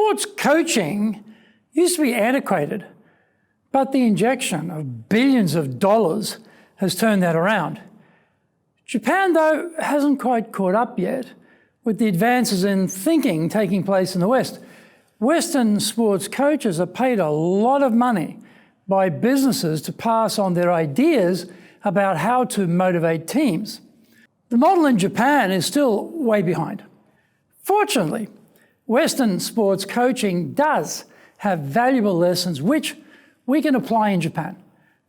Sports coaching used to be antiquated, but the injection of billions of dollars has turned that around. Japan, though, hasn't quite caught up yet with the advances in thinking taking place in the West. Western sports coaches are paid a lot of money by businesses to pass on their ideas about how to motivate teams. The model in Japan is still way behind. Fortunately, Western sports coaching does have valuable lessons which we can apply in Japan.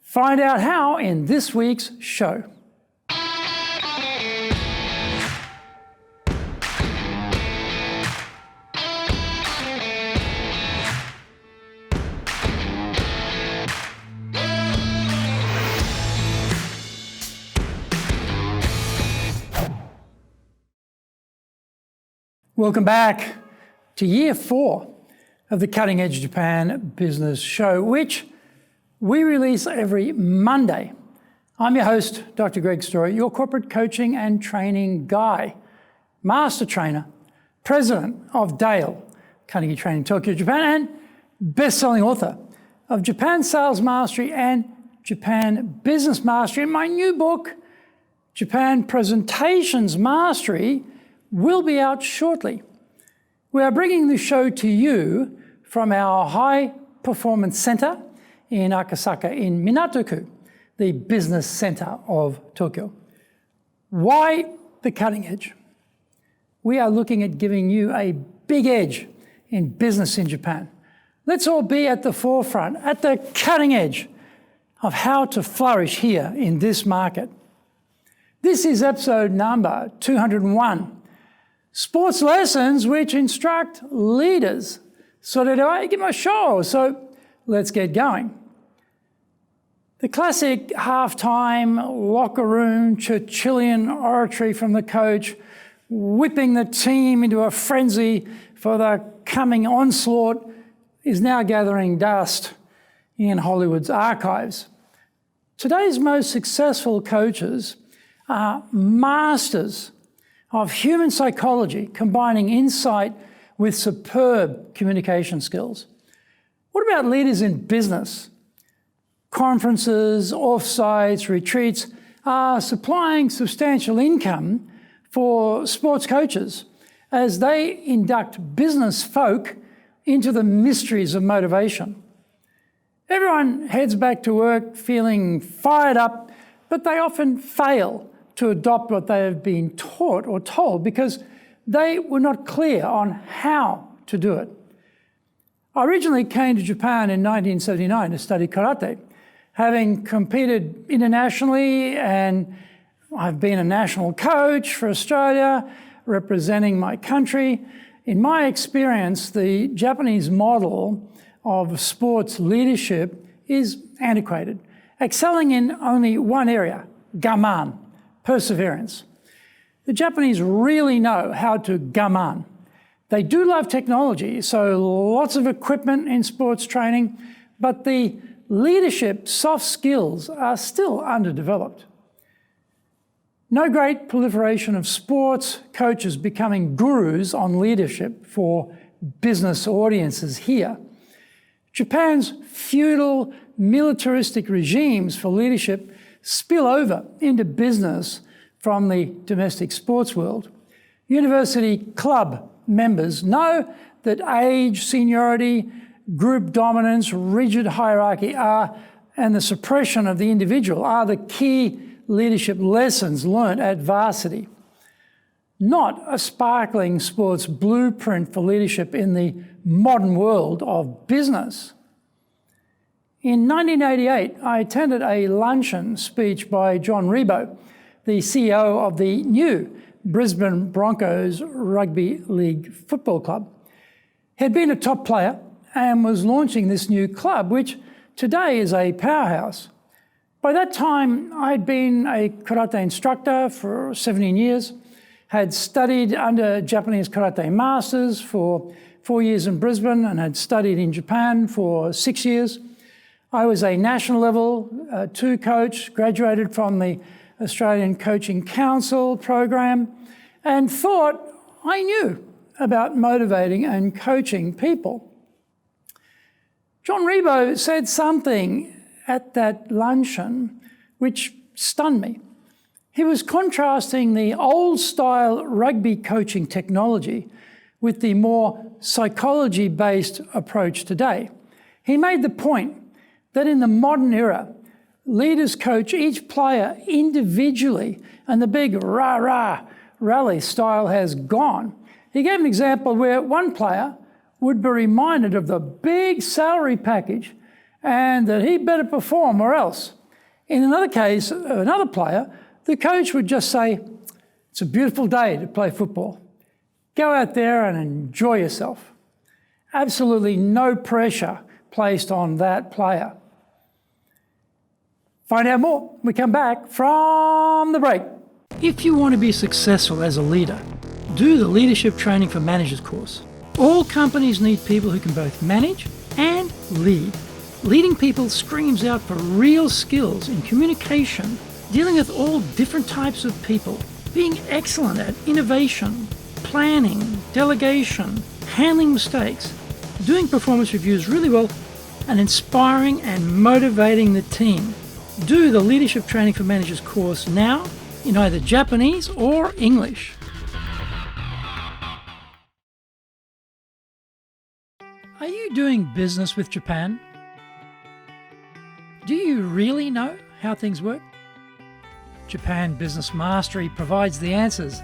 Find out how in this week's show. Welcome back to year 4 of the Cutting Edge Japan Business Show, which we release every Monday. I'm your host, Dr. Greg Story, your corporate coaching and training guy, master trainer, president of Dale, Carnegie Training Tokyo, Japan, and best-selling author of Japan Sales Mastery and Japan Business Mastery. And my new book, Japan Presentations Mastery, will be out shortly. We are bringing the show to you from our High Performance Center in Akasaka in Minato-ku, the business center of Tokyo. Why the cutting edge? We are looking at giving you a big edge in business in Japan. Let's all be at the forefront, at the cutting edge of how to flourish here in this market. This is episode number 201. Sports lessons which instruct leaders. So did I give a show. So let's get going. The classic halftime locker room Churchillian oratory from the coach, whipping the team into a frenzy for the coming onslaught, is now gathering dust in Hollywood's archives. Today's most successful coaches are masters of human psychology, combining insight with superb communication skills. What about leaders in business? Conferences, offsites, retreats are supplying substantial income for sports coaches as they induct business folk into the mysteries of motivation. Everyone heads back to work feeling fired up, but they often fail to adopt what they have been taught or told because they were not clear on how to do it. I originally came to Japan in 1979 to study karate, having competed internationally, and I've been a national coach for Australia, representing my country. In my experience, the Japanese model of sports leadership is antiquated, excelling in only one area, gaman, perseverance. The Japanese really know how to gaman. They do love technology, so lots of equipment in sports training, but the leadership soft skills are still underdeveloped. No great proliferation of sports coaches becoming gurus on leadership for business audiences here. Japan's feudal militaristic regimes for leadership spill over into business from the domestic sports world. University club members know that age, seniority, group dominance, rigid hierarchy and the suppression of the individual are the key leadership lessons learnt at varsity. Not a sparkling sports blueprint for leadership in the modern world of business. In 1988, I attended a luncheon speech by John Rebo, the CEO of the new Brisbane Broncos Rugby League Football Club. He had been a top player and was launching this new club, which today is a powerhouse. By that time, I'd been a karate instructor for 17 years, had studied under Japanese karate masters for 4 years in Brisbane and had studied in Japan for 6 years. I was a national level 2 coach, graduated from the Australian Coaching Council program, and thought I knew about motivating and coaching people. John Rebo said something at that luncheon which stunned me. He was contrasting the old-style rugby coaching technology with the more psychology-based approach today. He made the point that in the modern era, leaders coach each player individually and the big rah-rah rally style has gone. He gave an example where one player would be reminded of the big salary package and that he better perform or else. In another case, another player, the coach would just say, "It's a beautiful day to play football. Go out there and enjoy yourself." Absolutely no pressure placed on that player. Find out more when we come back from the break. If you want to be successful as a leader, do the Leadership Training for Managers course. All companies need people who can both manage and lead. Leading people screams out for real skills in communication, dealing with all different types of people, being excellent at innovation, planning, delegation, handling mistakes, doing performance reviews really well, and inspiring and motivating the team. Do the Leadership Training for Managers course now in either Japanese or English. Are you doing business with Japan? Do you really know how things work? Japan Business Mastery provides the answers.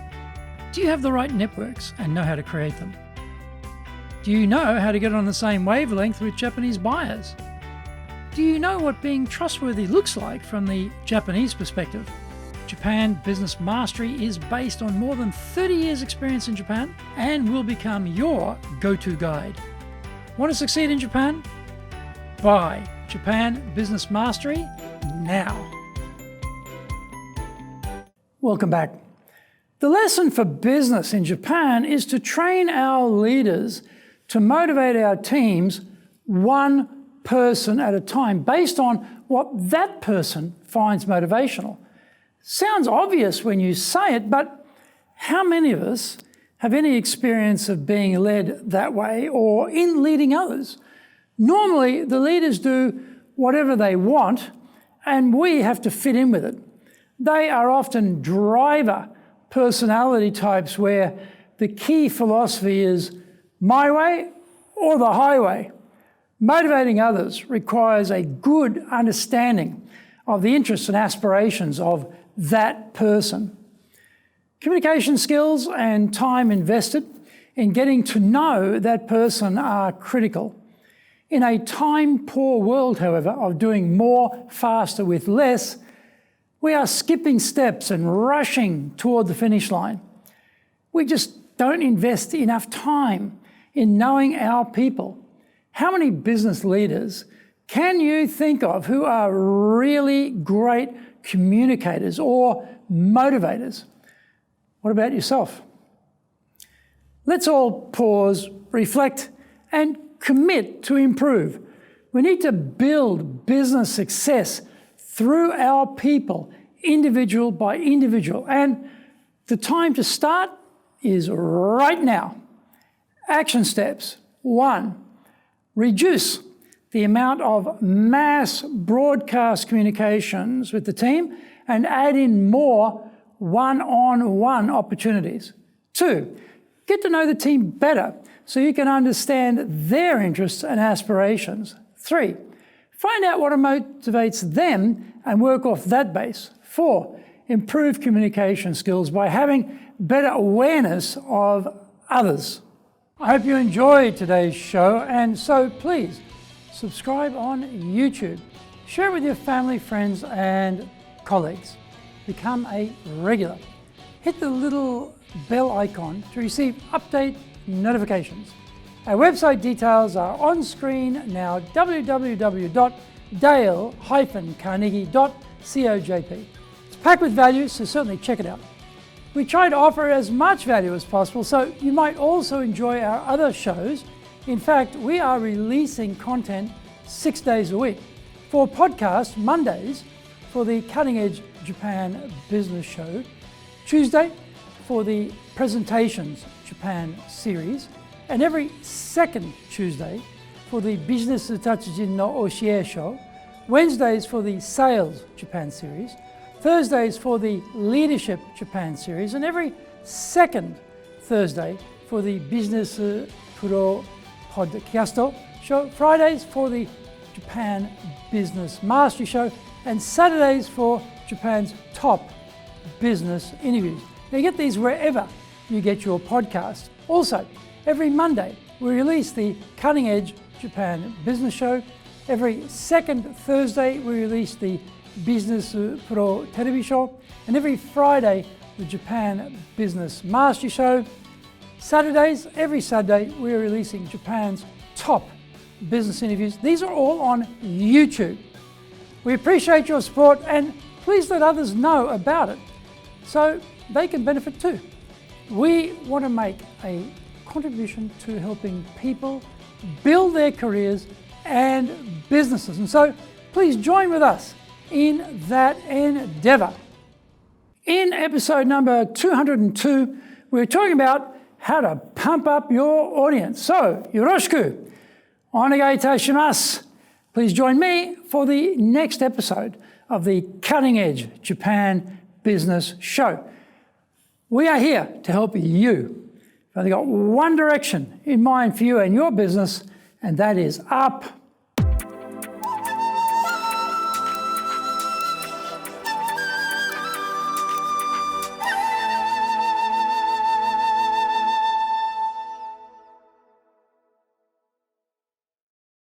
Do you have the right networks and know how to create them? Do you know how to get on the same wavelength with Japanese buyers? Do you know what being trustworthy looks like from the Japanese perspective? Japan Business Mastery is based on more than 30 years' experience in Japan and will become your go-to guide. Want to succeed in Japan? Buy Japan Business Mastery now. Welcome back. The lesson for business in Japan is to train our leaders to motivate our teams one person at a time based on what that person finds motivational. Sounds obvious when you say it, but how many of us have any experience of being led that way or in leading others? Normally, the leaders do whatever they want and we have to fit in with it. They are often driver personality types where the key philosophy is my way or the highway. Motivating others requires a good understanding of the interests and aspirations of that person. Communication skills and time invested in getting to know that person are critical. In a time-poor world, however, of doing more faster with less, we are skipping steps and rushing toward the finish line. We just don't invest enough time in knowing our people. How many business leaders can you think of who are really great communicators or motivators? What about yourself? Let's all pause, reflect, and commit to improve. We need to build business success through our people, individual by individual. And the time to start is right now. Action steps. 1, reduce the amount of mass broadcast communications with the team and add in more one-on-one opportunities. 2, get to know the team better so you can understand their interests and aspirations. 3, find out what motivates them and work off that base. 4, improve communication skills by having better awareness of others. I hope you enjoyed today's show, and so please subscribe on YouTube. Share it with your family, friends, and colleagues. Become a regular. Hit the little bell icon to receive update notifications. Our website details are on screen now, www.dale-carnegie.cojp. It's packed with value, so certainly check it out. We try to offer as much value as possible, so you might also enjoy our other shows. In fact, we are releasing content 6 days a week. For podcast, Mondays for the Cutting Edge Japan Business Show, Tuesday for the Presentations Japan series, and every second Tuesday for the Business Tatsujin no Oshie Show, Wednesdays for the Sales Japan series, Thursdays for the Leadership Japan series, and every second Thursday for the Business Pro Podcast Show, Fridays for the Japan Business Mastery Show, and Saturdays for Japan's top business interviews. Now, you get these wherever you get your podcast. Also, every Monday we release the Cutting Edge Japan Business Show. Every second Thursday we release the Business Pro Television Show, and every Friday the Japan Business Mastery Show. Saturdays, every Saturday, we're releasing Japan's top business interviews. These are all on YouTube. We appreciate your support, and please let others know about it so they can benefit too. We want to make a contribution to helping people build their careers and businesses. And so please join with us in that endeavor. In episode number 202, we're talking about how to pump up your audience. So, yoroshiku onegai itashimasu. Please join me for the next episode of the Cutting Edge Japan Business Show. We are here to help you. I've only got one direction in mind for you and your business, and that is up,